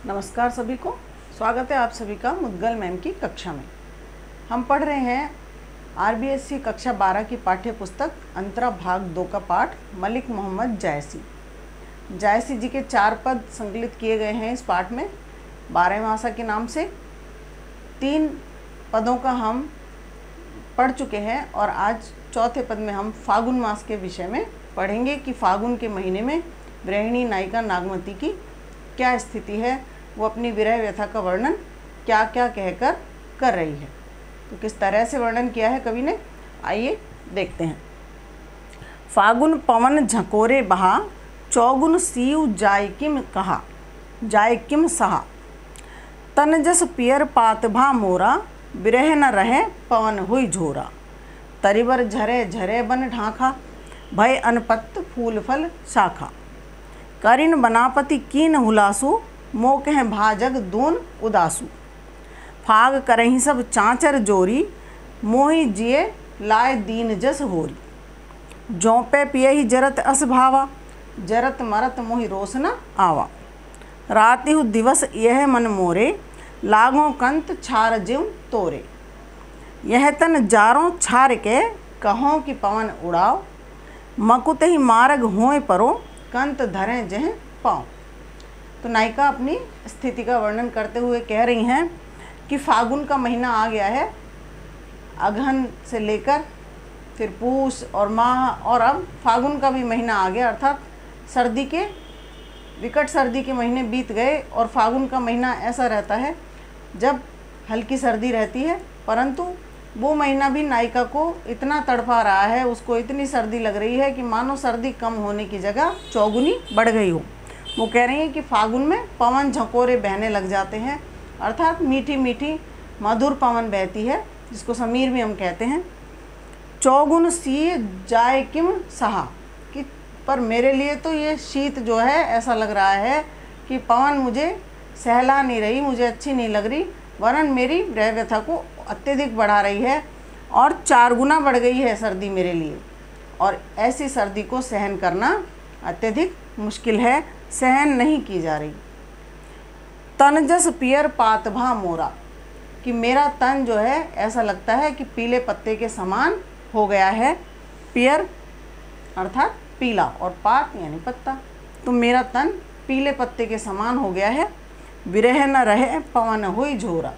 नमस्कार सभी को, स्वागत है आप सभी का मुद्गल मैम की कक्षा में। हम पढ़ रहे हैं आरबीएससी कक्षा 12 की पाठ्य पुस्तक अंतरा भाग 2 का पाठ मलिक मोहम्मद जायसी। जायसी जी के 4 पद संकलित किए गए हैं इस पाठ में 12 मासा के नाम से। 3 पदों का हम पढ़ चुके हैं और आज चौथे पद में हम फागुन मास के विषय में पढ़ेंगे कि फागुन के महीने में गृहिणी नायिका नागमती की क्या स्थिति है, वो अपनी विरह व्यथा का वर्णन क्या क्या कहकर कर रही है। तो किस तरह से वर्णन किया है कवि ने, आइए देखते हैं। फागुन पवन झकोरे बहा, चौगुन सीव जाय किम कहा, जाय किम सहा। तन जस पियर पात भा मोरा, विरह न रहे पवन हुई झोरा। तरिवर झरे झरे बन ढांखा, भय अनपत्त फूल फल शाखा। करिन बनापति कीन हुलासु, मोकह भाजग दून उदासु। फाग करही सब चाँचर जोरी, मोहि जिए लाए दीन जस होरी। जौपे पियहि जरत अस भावा, जरत मरत मोहि रोस न आवा। रातिहु दिवस यह मन मोरे, लागों कंत छार जिव तोरे। यह तन जारों छार के, कहों कि पवन उड़ाओ। मकुत ही मार्ग होए परो, कंत धरें जह पाँव। तो नायिका अपनी स्थिति का वर्णन करते हुए कह रही हैं कि फागुन का महीना आ गया है। अगहन से लेकर फिर पूस और माह और अब फागुन का भी महीना आ गया, अर्थात सर्दी के विकट सर्दी के महीने बीत गए। और फागुन का महीना ऐसा रहता है जब हल्की सर्दी रहती है, परंतु वो महीना भी नायिका को इतना तड़पा रहा है, उसको इतनी सर्दी लग रही है कि मानो सर्दी कम होने की जगह चौगुनी बढ़ गई हो। वो कह रही हैं कि फागुन में पवन झकोरे बहने लग जाते हैं, अर्थात मीठी मीठी मधुर पवन बहती है, जिसको समीर भी हम कहते हैं। चौगुन सी जाय किम सहा, कि पर मेरे लिए तो ये शीत जो है ऐसा लग रहा है कि पवन मुझे सहला नहीं रही, मुझे अच्छी नहीं लग रही, वरन मेरी विरह व्यथा को अत्यधिक बढ़ा रही है और 4 गुना बढ़ गई है सर्दी मेरे लिए। और ऐसी सर्दी को सहन करना अत्यधिक मुश्किल है, सहन नहीं की जा रही। तन जस पियर पात भा मोरा, कि मेरा तन जो है ऐसा लगता है कि पीले पत्ते के समान हो गया है। पियर अर्थात पीला और पात यानी पत्ता, तो मेरा तन पीले पत्ते के समान हो गया है। विरह न रहे पवन हुई झोरा,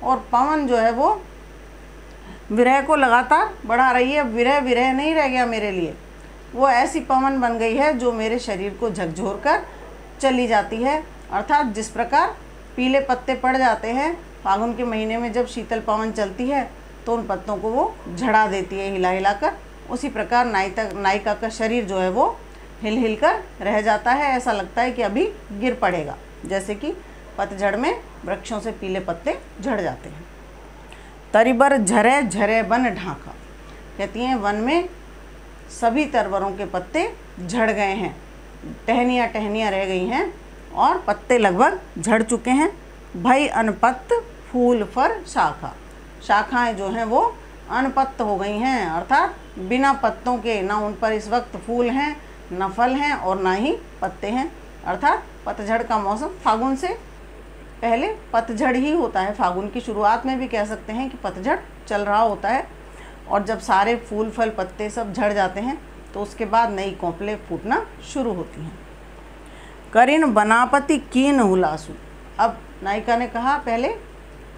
और पवन जो है वो विरह को लगातार बढ़ा रही है। विरह विरह नहीं रह गया मेरे लिए, वो ऐसी पवन बन गई है जो मेरे शरीर को झकझोर कर चली जाती है। अर्थात जिस प्रकार पीले पत्ते पड़ जाते हैं फागुन के महीने में, जब शीतल पवन चलती है तो उन पत्तों को वो झड़ा देती है हिला हिला कर, उसी प्रकार नायिका का शरीर जो है वो हिल हिल कर रह जाता है। ऐसा लगता है कि अभी गिर पड़ेगा, जैसे कि पतझड़ में वृक्षों से पीले पत्ते झड़ जाते हैं। तरिबर झरे झरे बन ढांका, कहती हैं वन में सभी तरवरों के पत्ते झड़ गए हैं, टहनियाँ टहनियाँ रह गई हैं और पत्ते लगभग झड़ चुके हैं। भई अनपत्त फूल फर शाखा, शाखाएं जो हैं वो अनपत्त हो गई हैं, अर्थात बिना पत्तों के, ना उन पर इस वक्त फूल हैं, न फल हैं और ना ही पत्ते हैं। अर्थात पतझड़ का मौसम, फागुन से पहले पतझड़ ही होता है, फागुन की शुरुआत में भी कह सकते हैं कि पतझड़ चल रहा होता है। और जब सारे फूल फल पत्ते सब झड़ जाते हैं तो उसके बाद नई कोंपलें फूटना शुरू होती हैं। करिन बनापति कीन हुलासु, अब नायिका ने कहा पहले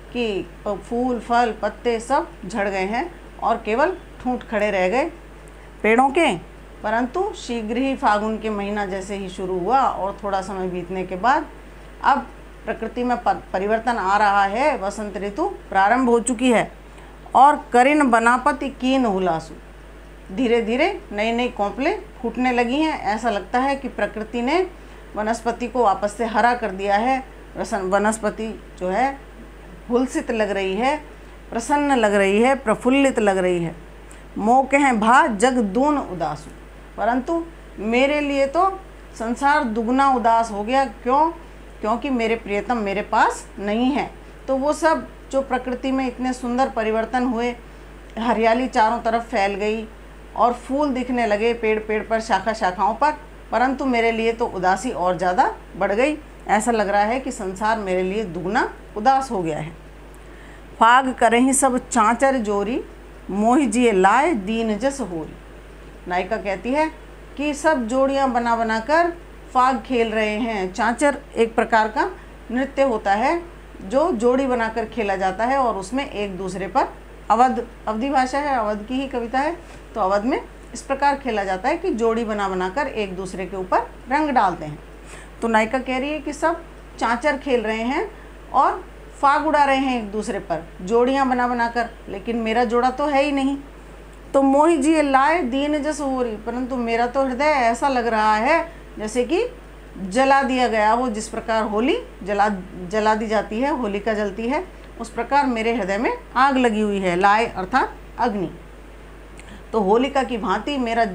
कि फूल फल पत्ते सब झड़ गए हैं और केवल ठूंठ खड़े रह गए पेड़ों के, परंतु शीघ्र ही फागुन के महीना जैसे ही शुरू हुआ और थोड़ा समय बीतने के बाद अब प्रकृति में परिवर्तन आ रहा है, वसंत ऋतु प्रारंभ हो चुकी है। और करिन बनापति कीन हुलासु, धीरे धीरे नई नई कोंपलें फूटने लगी हैं। ऐसा लगता है कि प्रकृति ने वनस्पति को वापस से हरा कर दिया है। वनस्पति जो है हुलसित लग रही है, प्रसन्न लग रही है, प्रफुल्लित लग रही है। मोकह भा जग दून उदासु, परंतु मेरे लिए तो संसार दुगना उदास हो गया। क्यों? क्योंकि मेरे प्रियतम मेरे पास नहीं है। तो वो सब जो प्रकृति में इतने सुंदर परिवर्तन हुए, हरियाली चारों तरफ फैल गई और फूल दिखने लगे पेड़ पेड़ पर, शाखा शाखाओं पर, परंतु मेरे लिए तो उदासी और ज़्यादा बढ़ गई। ऐसा लग रहा है कि संसार मेरे लिए दुगना उदास हो गया है। फाग करहीं सब चाँचर जोरी, मोहि जिए लाए दीन जस होरी। नायिका कहती है कि सब जोड़ियाँ बना बना कर फाग खेल रहे हैं। चाँचर एक प्रकार का नृत्य होता है जो जोड़ी बनाकर खेला जाता है और उसमें एक दूसरे पर अवधी भाषा है, अवध की ही कविता है, तो अवध में इस प्रकार खेला जाता है कि जोड़ी बना बनाकर एक दूसरे के ऊपर रंग डालते हैं। तो नायिका कह रही है कि सब चाँचर खेल रहे हैं और फाग उड़ा रहे हैं एक दूसरे पर जोड़ियाँ बना बनाकर, लेकिन मेरा जोड़ा तो है ही नहीं। तो मोहि जिए लाए दीन जस होरी, परंतु मेरा तो हृदय ऐसा लग रहा है जैसे कि जला दिया गया हो। जिस प्रकार होली जला दी जाती है, होलिका जलती है, उस प्रकार मेरे हृदय में आग लगी हुई है। लाए अर्थात अग्नि। तो होलिका की भांति मेरा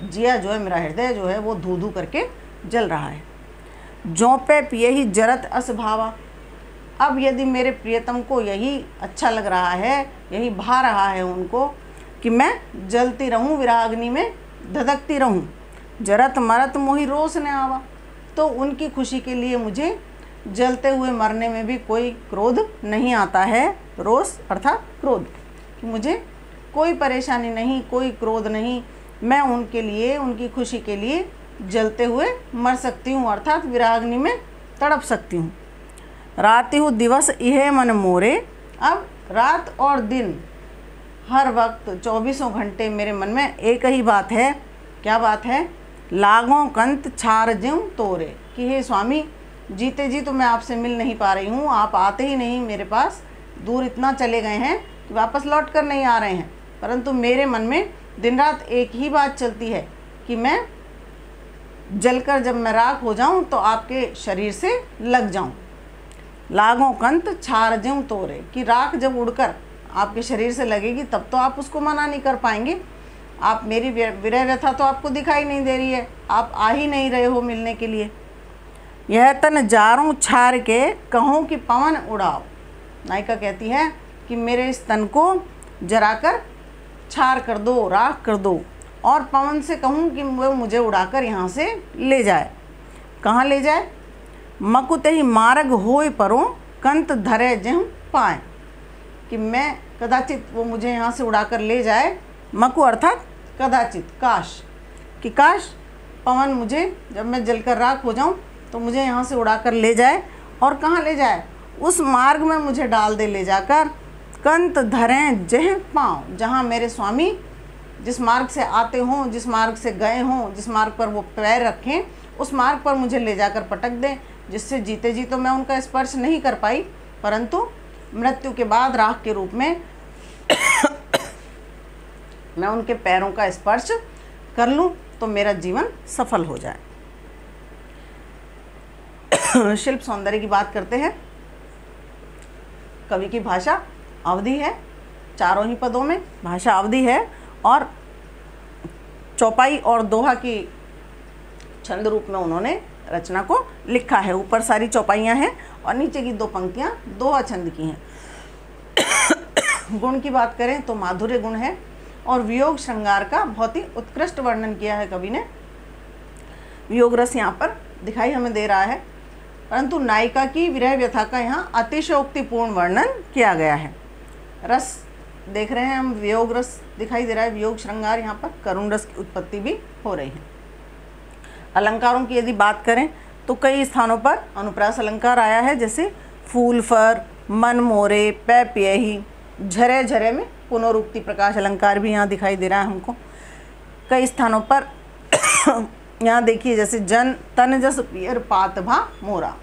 जिया जो है, मेरा हृदय जो है वो धू धू करके जल रहा है। जौ पे पिए ही जरत अस भावा। अब यदि मेरे प्रियतम को यही अच्छा लग रहा है, यही भा रहा है उनको कि मैं जलती रहूं, विराग्नि में धधकती रहूं, जरत मरत मोहि रोष न आवा, तो उनकी खुशी के लिए मुझे जलते हुए मरने में भी कोई क्रोध नहीं आता है। रोष अर्थात क्रोध, कि मुझे कोई परेशानी नहीं, कोई क्रोध नहीं, मैं उनके लिए, उनकी खुशी के लिए जलते हुए मर सकती हूँ, अर्थात विराग्नि में तड़प सकती हूँ। राति हूँ दिवस इहे मन मोरे। अब रात और दिन हर वक्त 24 घंटे मेरे मन में एक ही बात है। क्या बात है? लागों कंत छार ज्यों तोरे, कि हे स्वामी, जीते जी तो मैं आपसे मिल नहीं पा रही हूँ, आप आते ही नहीं मेरे पास, दूर इतना चले गए हैं कि वापस लौट कर नहीं आ रहे हैं, परंतु मेरे मन में दिन रात एक ही बात चलती है कि मैं जलकर जब मैं राख हो जाऊं तो आपके शरीर से लग जाऊं। लागों कंत छार ज्यों तोरे, कि राख जब उड़कर आपके शरीर से लगेगी तब तो आप उसको मना नहीं कर पाएंगे। आप मेरी विरह व्यथा तो आपको दिखाई नहीं दे रही है, आप आ ही नहीं रहे हो मिलने के लिए। यह तन जारूं छार के कहूँ कि पवन उड़ाओ। नायिका कहती है कि मेरे इस तन को जराकर छार कर दो, राख कर दो, और पवन से कहूँ कि वो मुझे उड़ाकर यहाँ से ले जाए। कहाँ ले जाए? मकुते ही मार्ग होय परों, कंत धरे जहं पाए, कि मैं कदाचित वो मुझे यहाँ से उड़ाकर ले जाए। मकु अर्थात कदाचित, काश, कि काश पवन मुझे, जब मैं जलकर राख हो जाऊँ तो मुझे यहाँ से उड़ाकर ले जाए। और कहाँ ले जाए? उस मार्ग में मुझे डाल दे ले जाकर। कंत धरें जह पाँव, जहाँ मेरे स्वामी जिस मार्ग से आते हों, जिस मार्ग से गए हों, जिस मार्ग पर वो पैर रखें, उस मार्ग पर मुझे ले जाकर पटक दें, जिससे जीते जी तो मैं उनका स्पर्श नहीं कर पाई, परंतु मृत्यु के बाद राख के रूप में मैं उनके पैरों का स्पर्श कर लूं तो मेरा जीवन सफल हो जाए। शिल्प सौंदर्य की बात करते हैं। कवि की भाषा अवधी है, चारों ही पदों में भाषा अवधी है, और चौपाई और दोहा की छंद रूप में उन्होंने रचना को लिखा है। ऊपर सारी चौपाइयाँ हैं और नीचे की 2 पंक्तियाँ दोहा छंद की हैं। गुण की बात करें तो माधुर्य गुण है, और वियोग श्रृंगार का बहुत ही उत्कृष्ट वर्णन किया है कवि ने। वियोग रस यहाँ पर दिखाई हमें दे रहा है, परंतु नायिका की विरह व्यथा का यहाँ अतिशयोक्तिपूर्ण वर्णन किया गया है। रस देख रहे हैं हम, वियोग रस दिखाई दे रहा है, वियोग श्रृंगार, यहाँ पर करुण रस की उत्पत्ति भी हो रही है। अलंकारों की यदि बात करें तो कई स्थानों पर अनुप्रास अलंकार आया है, जैसे फूल फर, मन मोरे, पै पियही, झरे झरे में पुनरुक्ति प्रकाश अलंकार भी यहाँ दिखाई दे रहा है हमको कई स्थानों पर। यहाँ देखिए, जैसे जन तन जस पियर पात भा मोरा,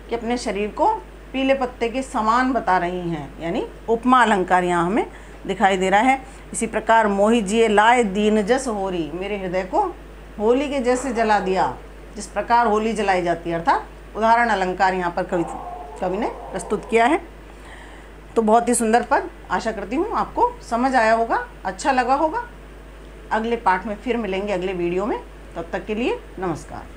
कि अपने शरीर को पीले पत्ते के समान बता रही हैं, यानी उपमा अलंकार यहाँ हमें दिखाई दे रहा है। इसी प्रकार मोहि जिए लाए दीन जस होरी, मेरे हृदय को होली के जैसे जला दिया, जिस प्रकार होली जलाई जाती है, अर्थात उदाहरण अलंकार यहाँ पर कवि ने प्रस्तुत किया है। तो बहुत ही सुंदर पद, आशा करती हूँ आपको समझ आया होगा, अच्छा लगा होगा। अगले पाठ में फिर मिलेंगे, अगले वीडियो में। तब तक के लिए नमस्कार।